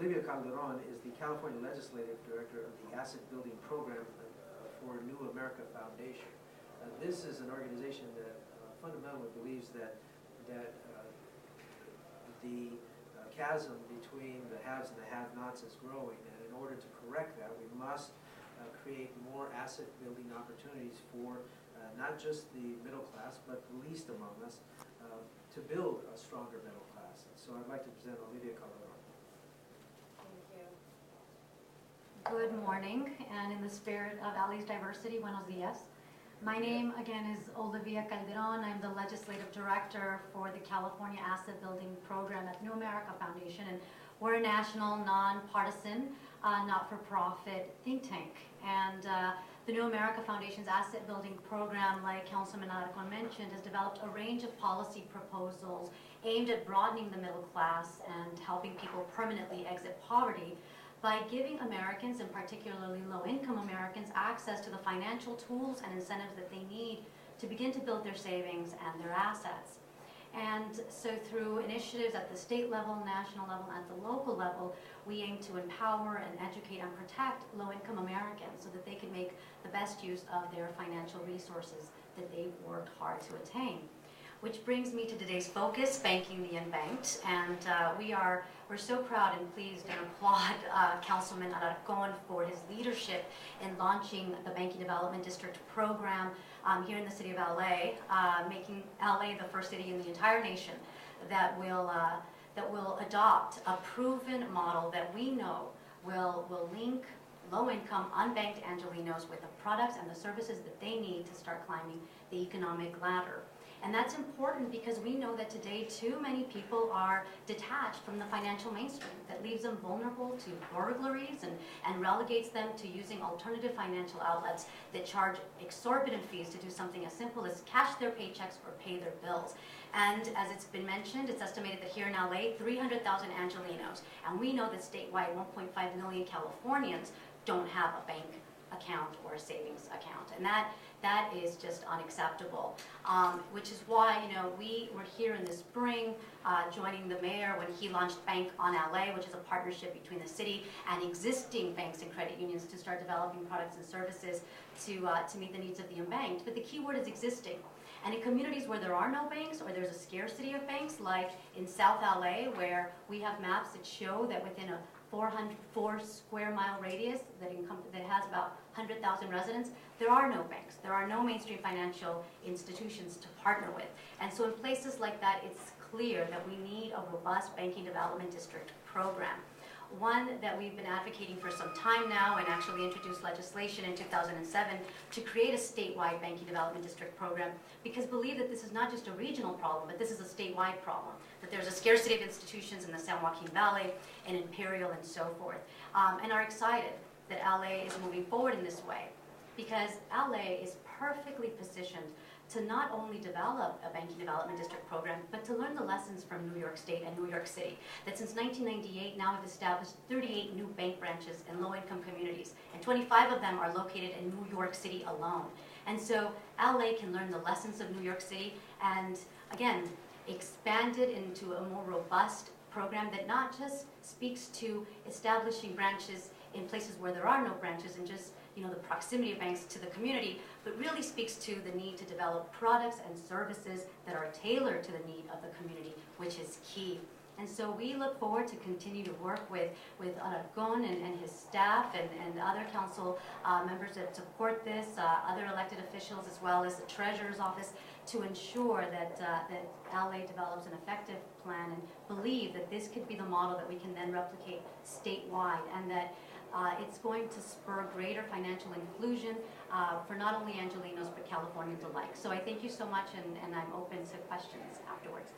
Olivia Calderon is the California Legislative Director of the Asset Building Program for New America Foundation. This is an organization that fundamentally believes that the chasm between the haves and the have-nots is growing, and in order to correct that, we must create more asset building opportunities for not just the middle class, but the least among us, to build a stronger middle class. So I'd like to present Olivia Calderon. Thank you. Good morning, and in the spirit of LA's diversity, buenos dias. My name, again, is Olivia Calderon. I'm the Legislative Director for the California Asset Building Program at New America Foundation, and we're a national, nonpartisan, not-for-profit think tank. And the New America Foundation's Asset Building Program, like Councilman Alarcon mentioned, has developed a range of policy proposals aimed at broadening the middle class and helping people permanently exit poverty by giving Americans, and particularly low-income Americans, access to the financial tools and incentives that they need to begin to build their savings and their assets. And so through initiatives at the state level, national level, and at the local level, we aim to empower and educate and protect low-income Americans so that they can make the best use of their financial resources that they've worked hard to attain. Which brings me to today's focus, banking the unbanked. And we're so proud and pleased and applaud Councilman Alarcon for his leadership in launching the Banking Development District program here in the city of LA, making LA the first city in the entire nation that will adopt a proven model that we know will link low-income, unbanked Angelenos with the products and the services that they need to start climbing the economic ladder. And that's important because we know that today too many people are detached from the financial mainstream that leaves them vulnerable to burglaries and relegates them to using alternative financial outlets that charge exorbitant fees to do something as simple as cash their paychecks or pay their bills. And as it's been mentioned, it's estimated that here in LA, 300,000 Angelenos, and we know that statewide 1.5 million Californians don't have a bank account or a savings account, and that is just unacceptable. Which is why we were here in the spring, joining the mayor when he launched Bank on LA, which is a partnership between the city and existing banks and credit unions to start developing products and services to meet the needs of the unbanked. But the key word is existing. And in communities where there are no banks or there's a scarcity of banks, like in South LA, where we have maps that show that within a 4 square mile radius that has about 100,000 residents, there are no banks. There are no mainstream financial institutions to partner with. And so in places like that, it's clear that we need a robust banking development district program. One that we've been advocating for some time now, and actually introduced legislation in 2007 to create a statewide banking development district program, because believe that this is not just a regional problem, but this is a statewide problem, that there's a scarcity of institutions in the San Joaquin Valley and Imperial and so forth, and are excited that LA is moving forward in this way, because LA is perfectly positioned to not only develop a banking development district program, but to learn the lessons from New York State and New York City, that since 1998 now have established 38 new bank branches in low-income communities, and 25 of them are located in New York City alone. And so LA can learn the lessons of New York City and, again, expand it into a more robust program that not just speaks to establishing branches in places where there are no branches and just the proximity of banks to the community, but really speaks to the need to develop products and services that are tailored to the need of the community, which is key. And so we look forward to continue to work with Alarcon and his staff and other council members that support this, other elected officials, as well as the Treasurer's Office, to ensure that LA develops an effective plan, and believe that this could be the model that we can then replicate statewide, and that it's going to spur greater financial inclusion for not only Angelenos but Californians alike. So I thank you so much, and I'm open to questions afterwards.